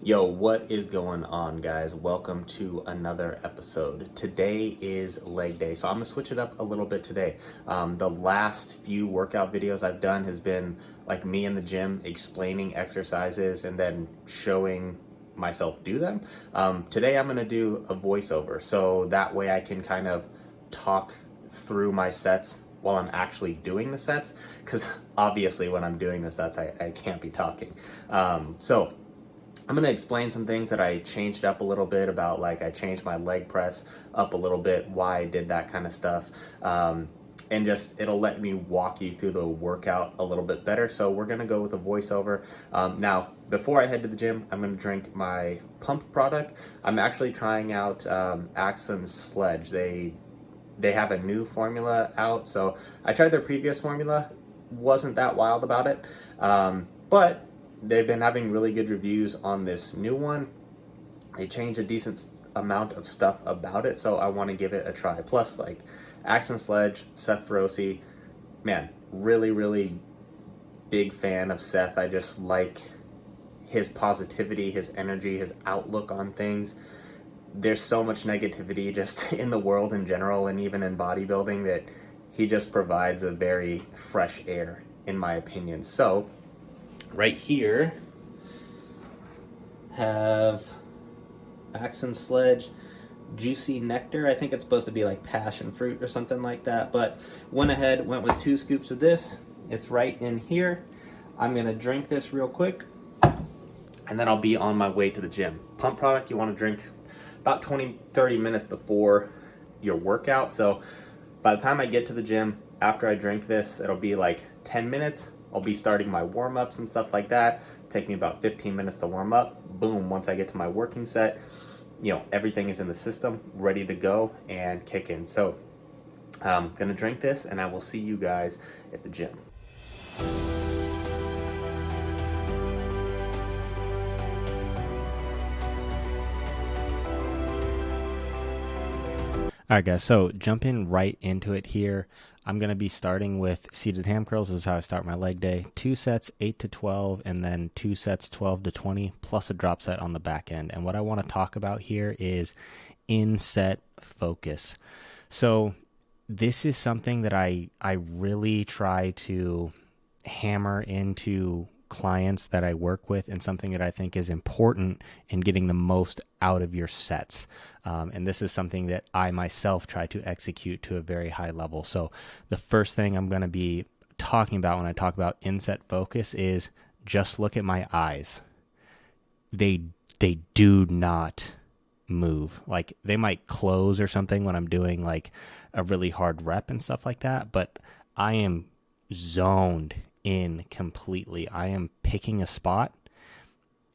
Yo, what is going on, guys? Welcome to another episode. Today is leg day, so I'm gonna switch it up a little bit today. The last few workout videos I've done has been like me in the gym explaining exercises and then showing myself do them. Today I'm gonna do a voiceover, so that way I can kind of talk through my sets while I'm actually doing the sets, because obviously when I'm doing the sets, I can't be talking. So I'm going to explain some things that I changed up a little bit about, like I changed my leg press up a little bit, why I did that kind of stuff. And just it'll let me walk you through the workout a little bit better. So we're going to go with a voiceover. Now, before I head to the gym, I'm going to drink my pump product. I'm actually trying out Axon's Sledge. They have a new formula out. So I tried their previous formula, wasn't that wild about it. But they've been having really good reviews on this new one. They changed a decent amount of stuff about it, so I want to give it a try. Plus, like, Axon Sledge, Seth Feroce, man, really big fan of Seth. I just like his positivity, his energy, his outlook on things. There's so much negativity just in the world in general, and even in bodybuilding, that he just provides a very fresh air, in my opinion. So right here have Axon Sledge Juicy Nectar. I think it's supposed to be like passion fruit or something like that, but went with 2 scoops of this. It's right in here. I'm gonna drink this real quick and then I'll be on my way to the gym. Pump product you want to drink about 20-30 minutes before your workout. So by the time I get to the gym, after I drink this, it'll be like 10 minutes. I'll be starting my warm-ups and stuff like that. Take me about 15 minutes to warm up. Boom, once I get to my working set, everything is in the system, ready to go and kick in. So I'm gonna drink this and I will see you guys at the gym. All right, guys, so jumping right into it here, I'm going to be starting with seated ham curls. This is how I start my leg day. 2 sets, 8 to 12, and then 2 sets, 12 to 20, plus a drop set on the back end. And what I want to talk about here is in-set focus. So this is something that I really try to hammer into clients that I work with, and something that I think is important in getting the most out of your sets. And this is something that I myself try to execute to a very high level. So the first thing I'm going to be talking about when I talk about inset focus is just look at my eyes. They do not move. Like, they might close or something when I'm doing like a really hard rep and stuff like that, but I am zoned in completely. I am picking a spot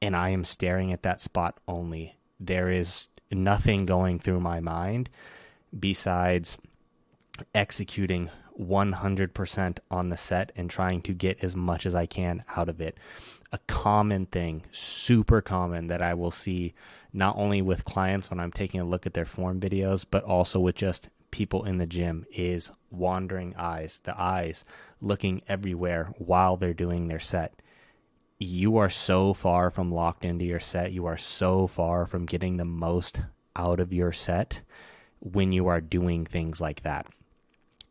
and I am staring at that spot only. There is nothing going through my mind besides executing 100% on the set and trying to get as much as I can out of it. A common thing, super common, that I will see not only with clients when I'm taking a look at their form videos, but also with just people in the gym, is wandering eyes, the eyes looking everywhere while they're doing their set. You are so far from locked into your set. You are so far from getting the most out of your set when you are doing things like that.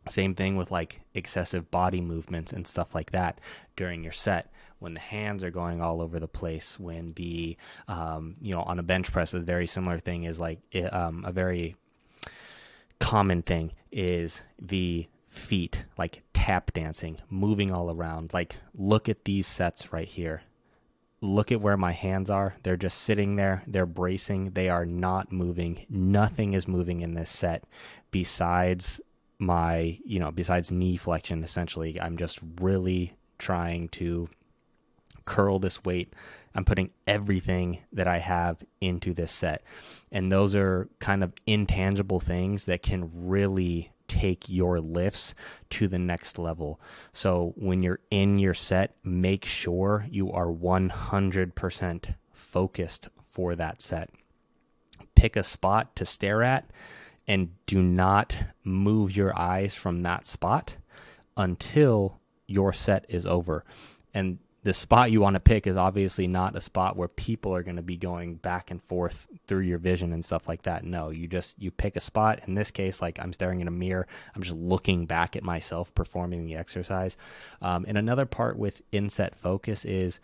Same thing with like excessive body movements and stuff like that during your set. When the hands are going all over the place, when the, on a bench press, a very similar thing is like a very common thing is the feet, like tap dancing, moving all around. Like, look at these sets right here. Look at where my hands are. They're just sitting there. They're bracing. They are not moving. Nothing is moving in this set besides besides knee flexion, essentially. I'm just really trying to curl this weight. I'm putting everything that I have into this set. And those are kind of intangible things that can really take your lifts to the next level. So when you're in your set, make sure you are 100% focused for that set. Pick a spot to stare at and do not move your eyes from that spot until your set is over. And the spot you want to pick is obviously not a spot where people are going to be going back and forth through your vision and stuff like that. No, you pick a spot. In this case, like I'm staring in a mirror, I'm just looking back at myself performing the exercise. And another part with inset focus is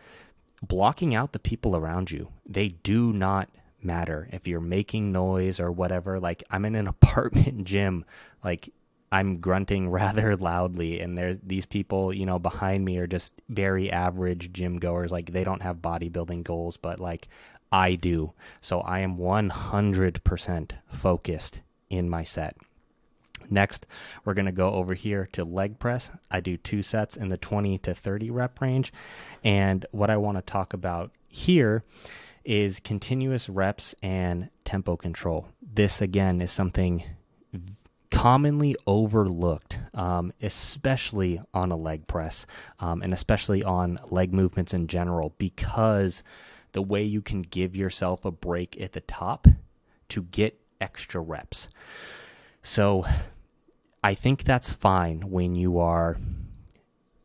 blocking out the people around you. They do not matter if you're making noise or whatever. Like I'm in an apartment gym, like I'm grunting rather loudly, and there's these people, behind me are just very average gym goers. Like they don't have bodybuilding goals, but like I do. So I am 100% focused in my set. Next, we're going to go over here to leg press. I do 2 sets in the 20 to 30 rep range. And what I want to talk about here is continuous reps and tempo control. This, again, is something commonly overlooked, especially on a leg press, and especially on leg movements in general, because the way you can give yourself a break at the top to get extra reps. So I think that's fine when you are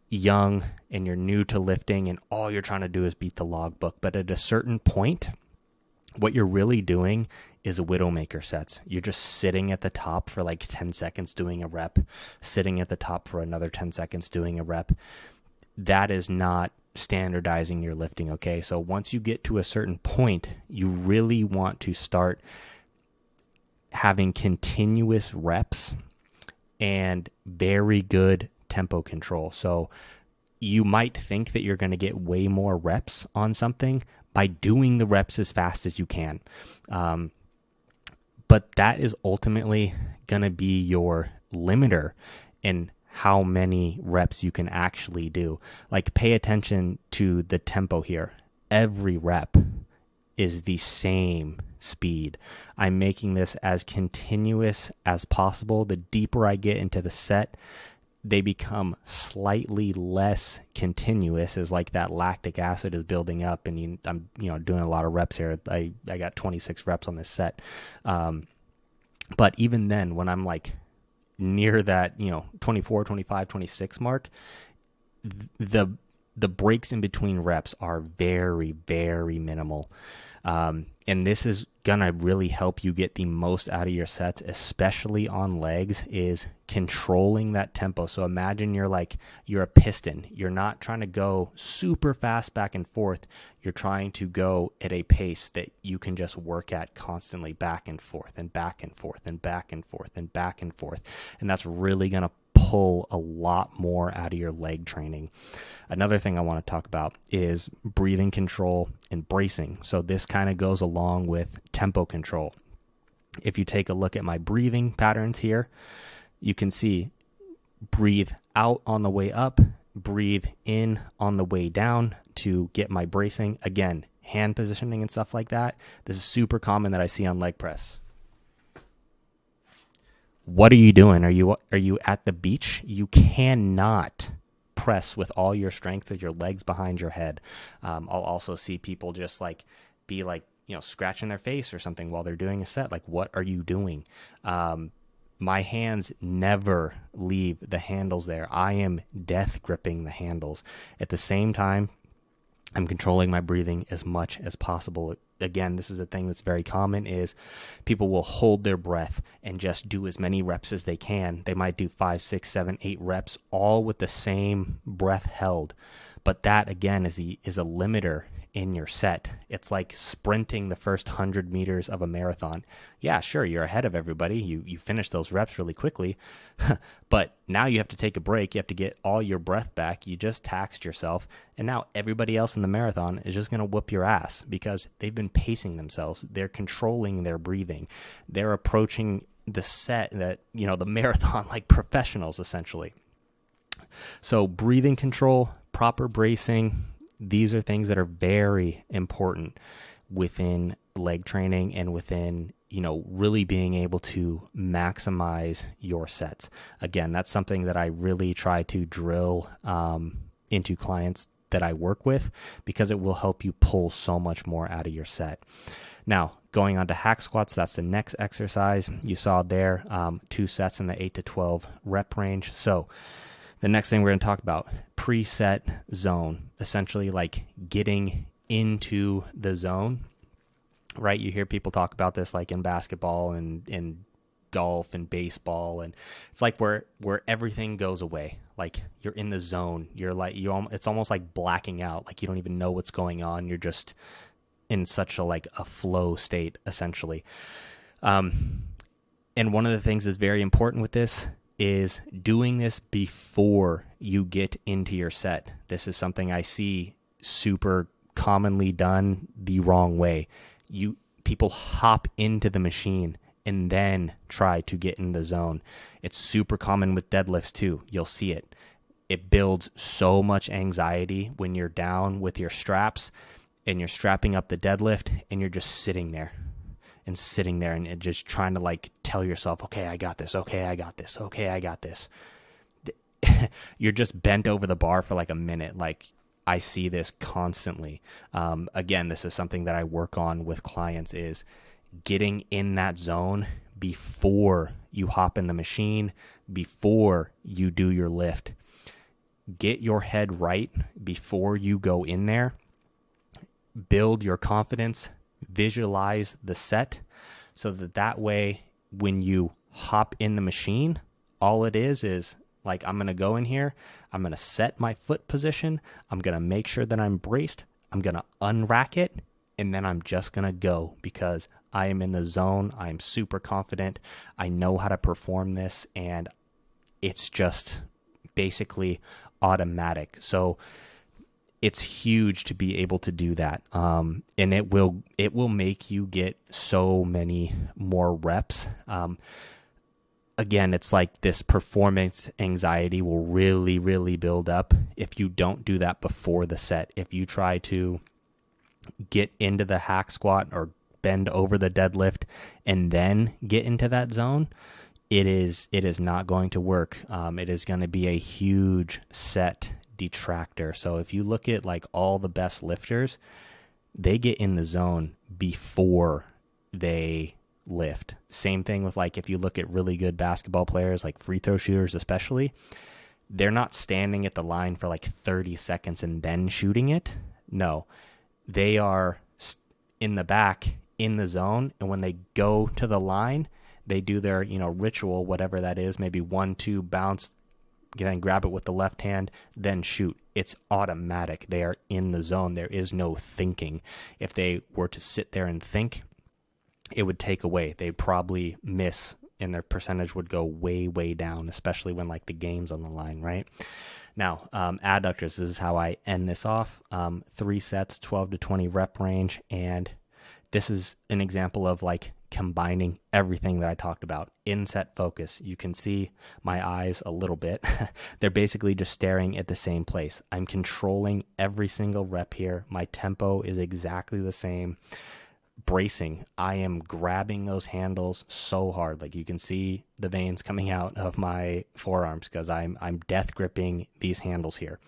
young and you're new to lifting and all you're trying to do is beat the logbook. But at a certain point, what you're really doing is Widowmaker sets. You're just sitting at the top for like 10 seconds doing a rep, sitting at the top for another 10 seconds doing a rep. That is not standardizing your lifting, okay? So once you get to a certain point, you really want to start having continuous reps and very good tempo control. So you might think that you're going to get way more reps on something by doing the reps as fast as you can. But that is ultimately going to be your limiter in how many reps you can actually do. Like pay attention to the tempo here. Every rep is the same speed. I'm making this as continuous as possible. The deeper I get into the set, they become slightly less continuous as like that lactic acid is building up, and I'm doing a lot of reps here. I got 26 reps on this set. But even then, when I'm like near that 24, 25, 26 mark, the breaks in between reps are very, very minimal. And this is gonna really help you get the most out of your sets, especially on legs, is controlling that tempo. So imagine you're a piston. You're not trying to go super fast back and forth. You're trying to go at a pace that you can just work at constantly, back and forth and back and forth and back and forth and back and forth. And that's really gonna pull a lot more out of your leg training. Another thing I want to talk about is breathing control and bracing. So this kind of goes along with tempo control. If you take a look at my breathing patterns here, you can see breathe out on the way up, breathe in on the way down to get my bracing. Again, hand positioning and stuff like that. This is super common that I see on leg press. What are you doing? Are you at the beach? You cannot press with all your strength with your legs behind your head. I'll also see people just be scratching their face or something while they're doing a set. Like, what are you doing? My hands never leave the handles there. I am death gripping the handles. At the same time, I'm controlling my breathing as much as possible. Again, this is a thing that's very common, is people will hold their breath and just do as many reps as they can. They might do 5, 6, 7, 8 reps, all with the same breath held. But that, again, is a limiter in your set. It's like sprinting the first 100 meters of a marathon. Yeah, sure, you're ahead of everybody. You finish those reps really quickly. But now you have to take a break. You have to get all your breath back. You just taxed yourself. And now everybody else in the marathon is just going to whoop your ass because they've been pacing themselves. They're controlling their breathing. They're approaching the set that, the marathon like professionals, essentially. So breathing control, proper bracing, these are things that are very important within leg training and within, really being able to maximize your sets. Again, that's something that I really try to drill into clients that I work with, because it will help you pull so much more out of your set. Now, going on to hack squats, that's the next exercise. You saw there 2 sets in the 8 to 12 rep range. So The next thing we're going to talk about, preset zone, essentially like getting into the zone, right? You hear people talk about this like in basketball and in golf and baseball, and it's like where everything goes away. Like you're in the zone. You're like it's almost like blacking out. Like you don't even know what's going on. You're just in such a like a flow state essentially. And one of the things that's very important with this is doing this before you get into your set. This is something I see super commonly done the wrong way. People hop into the machine and then try to get in the zone. It's super common with deadlifts too. You'll see it. It builds so much anxiety when you're down with your straps and you're strapping up the deadlift and you're just sitting there and just trying to like tell yourself, okay, I got this. Okay, I got this. Okay, I got this. You're just bent over the bar for like a minute. Like I see this constantly. Again, this is something that I work on with clients, is getting in that zone before you hop in the machine, before you do your lift. Get your head right before you go in there. Build your confidence, visualize the set, so that way when you hop in the machine, all it is like, I'm going to go in here, I'm going to set my foot position, I'm going to make sure that I'm braced, I'm going to unrack it, and then I'm just going to go because I am in the zone. I am super confident. I know how to perform this, and it's just basically automatic. So it's huge to be able to do that. And it will make you get so many more reps. Again, it's like this performance anxiety will really, really build up if you don't do that before the set. If you try to get into the hack squat or bend over the deadlift and then get into that zone, it is not going to work. It is going to be a huge set detractor. So if you look at like all the best lifters, they get in the zone before they lift. Same thing with like if you look at really good basketball players, like free throw shooters especially, they're not standing at the line for like 30 seconds and then shooting it. No, they are in the back in the zone, and when they go to the line, they do their ritual, whatever that is, maybe 1-2 bounce, then grab it with the left hand, then shoot. It's automatic. They are in the zone. There is no thinking. If they were to sit there and think, it would take away. They'd probably miss, and their percentage would go way, way down, especially when like the game's on the line, right? Now, adductors, this is how I end this off. 3 sets, 12 to 20 rep range, and this is an example of like combining everything that I talked about. Inset focus. You can see my eyes a little bit. They're basically just staring at the same place. I'm controlling every single rep here. My tempo is exactly the same. Bracing. I am grabbing those handles so hard. Like you can see the veins coming out of my forearms because I'm death gripping these handles here.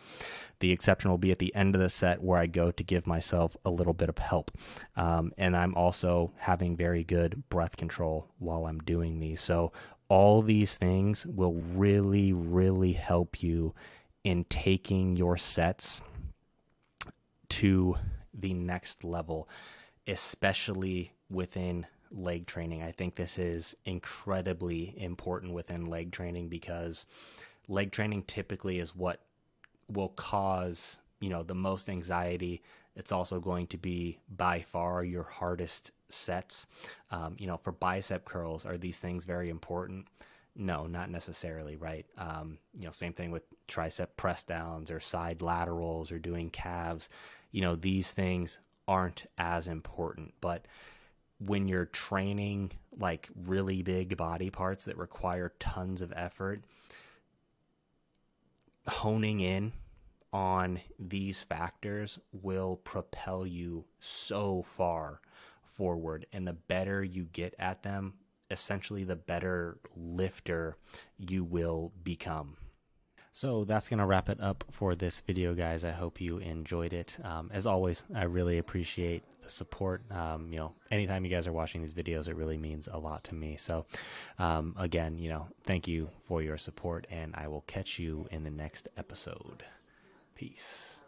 The exception will be at the end of the set where I go to give myself a little bit of help. And I'm also having very good breath control while I'm doing these. So all these things will really, really help you in taking your sets to the next level, especially within leg training. I think this is incredibly important within leg training because leg training typically is what will cause, the most anxiety. It's also going to be by far your hardest sets. For bicep curls, are these things very important? No, not necessarily, right? Same thing with tricep press downs or side laterals or doing calves. These things aren't as important, but when you're training like really big body parts that require tons of effort, honing in on these factors will propel you so far forward. And the better you get at them, essentially the better lifter you will become. So that's going to wrap it up for this video, guys. I hope you enjoyed it. As always, I really appreciate the support. Anytime you guys are watching these videos, it really means a lot to me. So again, thank you for your support, and I will catch you in the next episode. Peace.